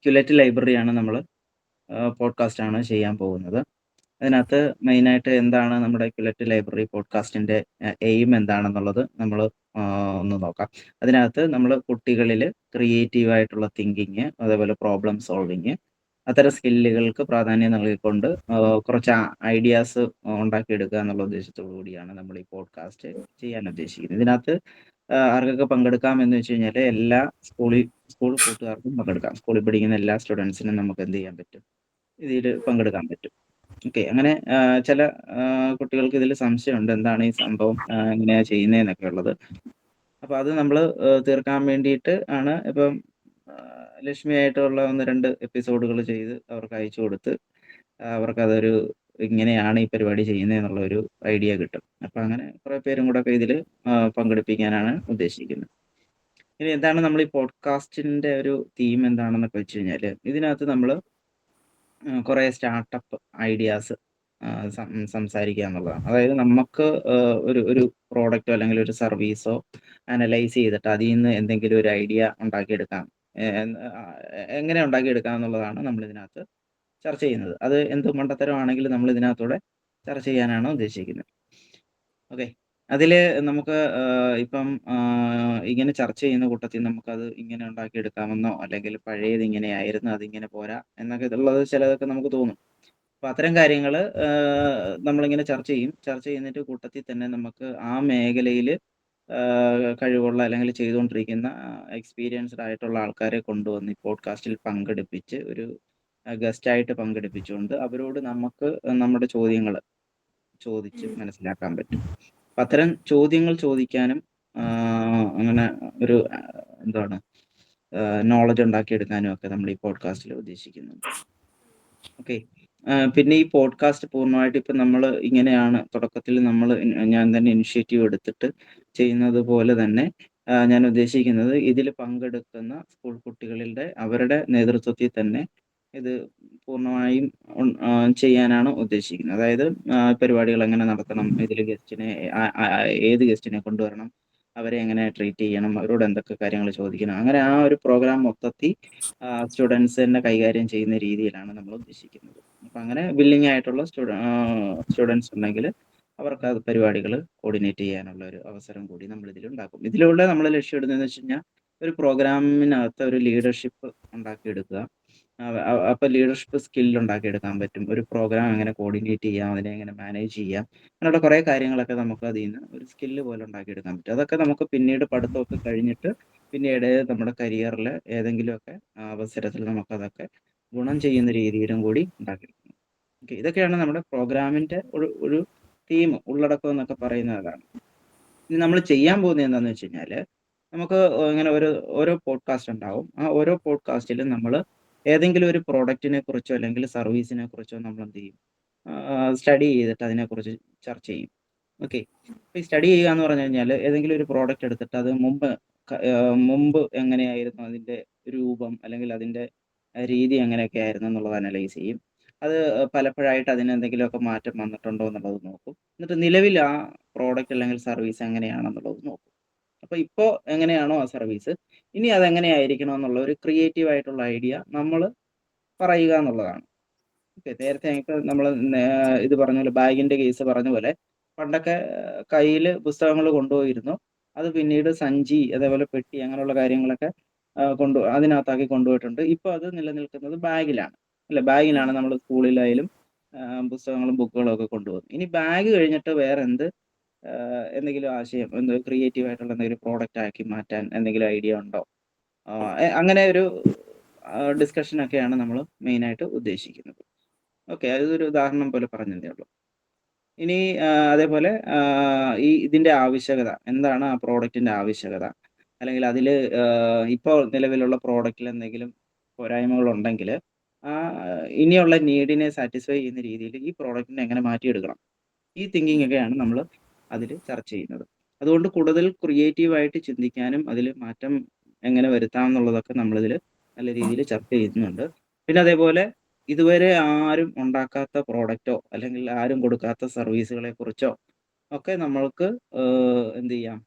ക്യുലെറ്റ് ലൈബ്രറിയാണ് നമ്മൾ പോഡ്കാസ്റ്റാണ് ചെയ്യാൻ പോകുന്നത്. അതിനകത്ത് മെയിനായിട്ട് എന്താണ് നമ്മുടെ ക്യുലെറ്റ് ലൈബ്രറി പോഡ്കാസ്റ്റിന്റെ എയിം എന്താണെന്നുള്ളത് നമ്മൾ ഒന്ന് നോക്കാം. അതിനകത്ത് നമ്മൾ കുട്ടികളിൽ ക്രിയേറ്റീവ് ആയിട്ടുള്ള തിങ്കിങ്, അതേപോലെ പ്രോബ്ലം സോൾവിങ്, അത്തരം സ്കില്ലുകൾക്ക് പ്രാധാന്യം നൽകിക്കൊണ്ട് കുറച്ച് ഐഡിയാസ് ഉണ്ടാക്കിയെടുക്കുക എന്നുള്ള ഉദ്ദേശത്തോടു കൂടിയാണ് നമ്മൾ ഈ പോഡ്കാസ്റ്റ് ചെയ്യാൻ ഉദ്ദേശിക്കുന്നത്. ഇതിനകത്ത് ആർക്കൊക്കെ പങ്കെടുക്കാം എന്ന് വെച്ച് കഴിഞ്ഞാൽ എല്ലാ സ്കൂൾ കൂട്ടുകാർക്കും പങ്കെടുക്കാം. സ്കൂളിൽ പഠിക്കുന്ന എല്ലാ സ്റ്റുഡൻസിനും നമുക്ക് എന്ത് ചെയ്യാൻ പറ്റും, ഇതിൽ പങ്കെടുക്കാൻ പറ്റും. ഓക്കെ. അങ്ങനെ ചില കുട്ടികൾക്ക് ഇതിൽ സംശയമുണ്ട്, എന്താണ് ഈ സംഭവം, എങ്ങനെയാ ചെയ്യുന്നതെന്നൊക്കെ ഉള്ളത്. അപ്പോൾ അത് നമ്മൾ തീർക്കാൻ വേണ്ടിയിട്ട് ആണ് ഇപ്പം ലക്ഷ്മിയായിട്ടുള്ള 1-2 എപ്പിസോഡുകൾ ചെയ്ത് അവർക്ക് അയച്ചു കൊടുത്ത് അവർക്കതൊരു ഇങ്ങനെയാണ് ഈ പരിപാടി ചെയ്യുന്നതെന്നുള്ള ഒരു ഐഡിയ കിട്ടും. അപ്പം അങ്ങനെ കുറേ പേരും കൂടെ ഒക്കെ ഇതിൽ പങ്കെടുപ്പിക്കാനാണ് ഉദ്ദേശിക്കുന്നത്. ഇനി എന്താണ് നമ്മൾ ഈ പോഡ്കാസ്റ്റിന്റെ ഒരു തീം എന്താണെന്നൊക്കെ വെച്ച് കഴിഞ്ഞാൽ, ഇതിനകത്ത് നമ്മൾ കുറേ സ്റ്റാർട്ടപ്പ് ഐഡിയാസ് സംസാരിക്കുക എന്നുള്ളതാണ്. അതായത് നമുക്ക് ഒരു ഒരു പ്രോഡക്റ്റോ അല്ലെങ്കിൽ ഒരു സർവീസോ അനലൈസ് ചെയ്തിട്ട് അതിൽ നിന്ന് എന്തെങ്കിലും ഒരു ഐഡിയ ഉണ്ടാക്കിയെടുക്കാം. എങ്ങനെ ഉണ്ടാക്കിയെടുക്കാം എന്നുള്ളതാണ് നമ്മൾ ഇതിനകത്ത് ചർച്ച ചെയ്യുന്നത്. അത് എന്ത് മണ്ടത്തരമാണെങ്കിലും നമ്മൾ ഇതിനകത്തൂടെ ചർച്ച ചെയ്യാനാണ് ഉദ്ദേശിക്കുന്നത്. ഓക്കെ. അതില് നമുക്ക് ഇപ്പം ഇങ്ങനെ ചർച്ച ചെയ്യുന്ന കൂട്ടത്തിൽ നമുക്കത് ഇങ്ങനെ ഉണ്ടാക്കിയെടുക്കാമെന്നോ, അല്ലെങ്കിൽ പഴയത് ഇങ്ങനെയായിരുന്നു അതിങ്ങനെ പോരാ എന്നൊക്കെ ഉള്ളത് ചിലതൊക്കെ നമുക്ക് തോന്നും. അപ്പൊ അത്തരം കാര്യങ്ങൾ നമ്മളിങ്ങനെ ചർച്ച ചെയ്യും. ചർച്ച ചെയ്യുന്നതിന്റെ കൂട്ടത്തിൽ തന്നെ നമുക്ക് ആ മേഖലയിൽ കഴിവുള്ള അല്ലെങ്കിൽ ചെയ്തുകൊണ്ടിരിക്കുന്ന എക്സ്പീരിയൻസ്ഡ് ആയിട്ടുള്ള ആൾക്കാരെ കൊണ്ടുവന്ന് ഈ പോഡ്കാസ്റ്റിൽ പങ്കെടുപ്പിച്ച് ഒരു ഗസ്റ്റായിട്ട് പങ്കെടുപ്പിച്ചുകൊണ്ട് അവരോട് നമുക്ക് നമ്മുടെ ചോദ്യങ്ങൾ ചോദിച്ച് മനസ്സിലാക്കാൻ പറ്റും. അപ്പൊ അത്തരം ചോദ്യങ്ങൾ ചോദിക്കാനും അങ്ങനെ ഒരു എന്താണ് നോളജ് ഉണ്ടാക്കിയെടുക്കാനും ഒക്കെ നമ്മൾ ഈ പോഡ്കാസ്റ്റിൽ ഉദ്ദേശിക്കുന്നുണ്ട്. ഓക്കെ. പിന്നെ ഈ പോഡ്കാസ്റ്റ് പൂർണ്ണമായിട്ട് ഇപ്പം നമ്മൾ ഇങ്ങനെയാണ് തുടക്കത്തിൽ ഞാൻ തന്നെ ഇനിഷ്യേറ്റീവ് എടുത്തിട്ട് ചെയ്യുന്നത് പോലെ തന്നെ ഞാൻ ഉദ്ദേശിക്കുന്നത് ഇതിൽ പങ്കെടുക്കുന്ന സ്കൂൾ കുട്ടികളുടെ അവരുടെ നേതൃത്വത്തിൽ തന്നെ ഇത് പൂർണ്ണമായും ചെയ്യാനാണ് ഉദ്ദേശിക്കുന്നത്. അതായത് പരിപാടികൾ എങ്ങനെ നടത്തണം, ഇതിൽ ഗസ്റ്റിനെ ഏത് ഗസ്റ്റിനെ കൊണ്ടുവരണം, അവരെ എങ്ങനെ ട്രീറ്റ് ചെയ്യണം, അവരോട് എന്തൊക്കെ കാര്യങ്ങൾ ചോദിക്കണം, അങ്ങനെ ആ ഒരു പ്രോഗ്രാം മൊത്തത്തിൽ സ്റ്റുഡൻസ് തന്നെ കൈകാര്യം ചെയ്യുന്ന രീതിയിലാണ് നമ്മൾ ഉദ്ദേശിക്കുന്നത്. അപ്പം അങ്ങനെ വില്ലിങ് ആയിട്ടുള്ള സ്റ്റുഡൻസ് ഉണ്ടെങ്കിൽ അവർക്ക് അത് പരിപാടികൾ കോർഡിനേറ്റ് ചെയ്യാനുള്ള ഒരു അവസരം കൂടി നമ്മൾ ഇതിൽ ഉണ്ടാക്കും. ഇതിലൂടെ നമ്മൾ ലക്ഷ്യമിടുന്നതെന്ന് വെച്ച് കഴിഞ്ഞാൽ ഒരു പ്രോഗ്രാമിനകത്ത് ഒരു ലീഡർഷിപ്പ് ഉണ്ടാക്കിയെടുക്കുക. അപ്പോൾ ലീഡർഷിപ്പ് സ്കിൽ ഉണ്ടാക്കിയെടുക്കാൻ പറ്റും. ഒരു പ്രോഗ്രാം എങ്ങനെ കോർഡിനേറ്റ് ചെയ്യാം, അതിനെ എങ്ങനെ മാനേജ് ചെയ്യാം, അങ്ങനെയുള്ള കുറേ കാര്യങ്ങളൊക്കെ നമുക്ക് അതിൽ നിന്ന് ഒരു സ്കില്ല് പോലെ ഉണ്ടാക്കിയെടുക്കാൻ പറ്റും. അതൊക്കെ നമുക്ക് പിന്നീട് പഠിത്തമൊക്കെ കഴിഞ്ഞിട്ട് പിന്നീട് നമ്മുടെ കരിയറിൽ ഏതെങ്കിലുമൊക്കെ അവസരത്തിൽ നമുക്കതൊക്കെ ഗുണം ചെയ്യുന്ന രീതിയിലും കൂടി ഉണ്ടാക്കിയെടുക്കണം. ഓക്കെ. ഇതൊക്കെയാണ് നമ്മുടെ പ്രോഗ്രാമിന്റെ ഒരു ഒരു തീം, ഉള്ളടക്കം എന്നൊക്കെ പറയുന്നത് അതാണ്. ഇനി നമ്മൾ ചെയ്യാൻ പോകുന്നത് എന്താണെന്ന് വെച്ച് കഴിഞ്ഞാൽ, നമുക്ക് ഇങ്ങനെ ഓരോ പോഡ്കാസ്റ്റ് ഉണ്ടാവും. ആ ഓരോ പോഡ്കാസ്റ്റിലും നമ്മൾ ഏതെങ്കിലും ഒരു പ്രോഡക്റ്റിനെ കുറിച്ചോ അല്ലെങ്കിൽ സർവീസിനെ കുറിച്ചോ നമ്മൾ എന്ത് ചെയ്യും, സ്റ്റഡി ചെയ്തിട്ട് അതിനെക്കുറിച്ച് ചർച്ച ചെയ്യും. ഓക്കെ. അപ്പോൾ ഈ സ്റ്റഡി ചെയ്യുക എന്ന് പറഞ്ഞു കഴിഞ്ഞാൽ ഏതെങ്കിലും ഒരു പ്രോഡക്റ്റ് എടുത്തിട്ട് അത് മുമ്പ് എങ്ങനെയായിരുന്നു അതിൻ്റെ രൂപം, അല്ലെങ്കിൽ അതിൻ്റെ രീതി എങ്ങനെയൊക്കെ ആയിരുന്നു എന്നുള്ളത് അനലൈസ് ചെയ്യും. അത് പലപ്പോഴായിട്ട് അതിന് എന്തെങ്കിലുമൊക്കെ മാറ്റം വന്നിട്ടുണ്ടോ എന്നുള്ളത് നോക്കും. എന്നിട്ട് നിലവിൽ ആ പ്രോഡക്റ്റ് അല്ലെങ്കിൽ സർവീസ് എങ്ങനെയാണെന്നുള്ളത് നോക്കും. അപ്പോൾ ഇപ്പോൾ എങ്ങനെയാണോ ആ സർവീസ്, ഇനി അതെങ്ങനെയായിരിക്കണം എന്നുള്ള ഒരു ക്രിയേറ്റീവ് ആയിട്ടുള്ള ഐഡിയ നമ്മൾ പറയുക എന്നുള്ളതാണ്. ഓക്കെ. നേരത്തെ ഇപ്പൊ നമ്മൾ ഇത് പറഞ്ഞ പോലെ, ബാഗിന്റെ കേസ് പറഞ്ഞ പോലെ, പണ്ടൊക്കെ കയ്യിൽ പുസ്തകങ്ങൾ കൊണ്ടുപോയിരുന്നു. അത് പിന്നീട് സഞ്ചി, അതേപോലെ പെട്ടി, അങ്ങനെയുള്ള കാര്യങ്ങളൊക്കെ അതിനകത്താക്കി കൊണ്ടുപോയിട്ടുണ്ട്. ഇപ്പോൾ അത് നിലനിൽക്കുന്നത് ബാഗിലാണ്. അല്ല, ബാഗിലാണ് നമ്മൾ സ്കൂളിലായാലും പുസ്തകങ്ങളും ബുക്കുകളും ഒക്കെ കൊണ്ടുപോകുന്നത്. ഇനി ബാഗ് കഴിഞ്ഞിട്ട് വേറെ എന്തെങ്കിലും ആശയം, ക്രിയേറ്റീവ് ആയിട്ടുള്ള എന്തെങ്കിലും പ്രോഡക്റ്റ് ആക്കി മാറ്റാൻ എന്തെങ്കിലും ഐഡിയ ഉണ്ടോ? അങ്ങനെ ഒരു ഡിസ്കഷനൊക്കെയാണ് നമ്മൾ മെയിനായിട്ട് ഉദ്ദേശിക്കുന്നത്. ഓക്കെ. അതൊരു ഉദാഹരണം പോലെ പറഞ്ഞതേ ഉള്ളൂ. ഇനി അതേപോലെ ഇതിന്റെ ആവശ്യകത എന്താണ്, ആ പ്രോഡക്റ്റിന്റെ ആവശ്യകത, അല്ലെങ്കിൽ അതിൽ ഇപ്പോൾ നിലവിലുള്ള പ്രോഡക്റ്റിൽ എന്തെങ്കിലും പോരായ്മകളുണ്ടെങ്കിൽ ഇനിയുള്ള നീഡിനെ സാറ്റിസ്ഫൈ ചെയ്യുന്ന രീതിയിൽ ഈ പ്രോഡക്റ്റിനെ എങ്ങനെ മാറ്റിയെടുക്കണം, ഈ തിങ്കിങ് ഒക്കെയാണ് നമ്മൾ അതിൽ ചർച്ച ചെയ്യുന്നത്. അതുകൊണ്ട് കൂടുതൽ ക്രിയേറ്റീവായിട്ട് ചിന്തിക്കാനും അതിൽ മാറ്റം എങ്ങനെ വരുത്താം എന്നുള്ളതൊക്കെ നമ്മളിതിൽ നല്ല രീതിയിൽ ചർച്ച ചെയ്യുന്നുണ്ട്. പിന്നെ അതേപോലെ ഇതുവരെ ആരും ഉണ്ടാക്കാത്ത പ്രോഡക്റ്റോ അല്ലെങ്കിൽ ആരും കൊടുക്കാത്ത സർവീസുകളെ കുറിച്ചോ ഒക്കെ നമ്മൾക്ക് എന്ത് ചെയ്യാം,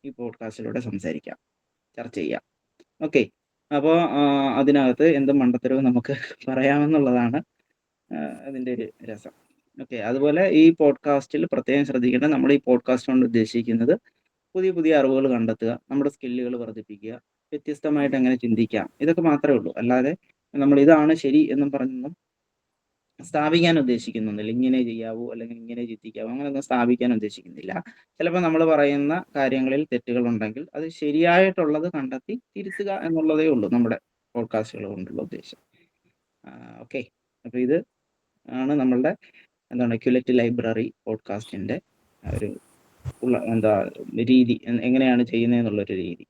ഈ പോഡ്കാസ്റ്റിലൂടെ സംസാരിക്കാം, ചർച്ച ചെയ്യാം. ഓക്കെ. അപ്പോൾ അതിനകത്ത് എന്ത് മണ്ടത്തരവും നമുക്ക് പറയാമെന്നുള്ളതാണ് അതിൻ്റെ ഒരു രസം. ഓക്കെ. അതുപോലെ ഈ പോഡ്കാസ്റ്റിൽ പ്രത്യേകം ശ്രദ്ധിക്കേണ്ടത്, നമ്മൾ ഈ പോഡ്കാസ്റ്റ് കൊണ്ട് ഉദ്ദേശിക്കുന്നത് പുതിയ പുതിയ അറിവുകൾ കണ്ടെത്തുക, നമ്മുടെ സ്കില്ലുകൾ വർദ്ധിപ്പിക്കുക, വ്യത്യസ്തമായിട്ട് എങ്ങനെ ചിന്തിക്കാം, ഇതൊക്കെ മാത്രമേ ഉള്ളൂ. അല്ലാതെ നമ്മൾ ഇതാണ് ശരി എന്നും പറഞ്ഞൊന്നും സ്ഥാപിക്കാൻ ഉദ്ദേശിക്കുന്നില്ല. ഇങ്ങനെ ചെയ്യാവൂ അല്ലെങ്കിൽ ഇങ്ങനെ ചിന്തിക്കാവൂ അങ്ങനെയൊന്നും സ്ഥാപിക്കാൻ ഉദ്ദേശിക്കുന്നില്ല. ചിലപ്പോൾ നമ്മൾ പറയുന്ന കാര്യങ്ങളിൽ തെറ്റുകളുണ്ടെങ്കിൽ അത് ശരിയായിട്ടുള്ളത് കണ്ടെത്തി തിരുത്തുക എന്നുള്ളതേ ഉള്ളൂ നമ്മുടെ പോഡ്കാസ്റ്റുകൾ കൊണ്ടുള്ള ഉദ്ദേശം. ഓക്കെ. അപ്പോൾ ഇത് ആണ് നമ്മളുടെ ക്യുലറ്റ് ലൈബ്രറി പോഡ്കാസ്റ്റിൻ്റെ ഒരു രീതി, എങ്ങനെയാണ് ചെയ്യുന്നതെന്നുള്ളൊരു രീതി.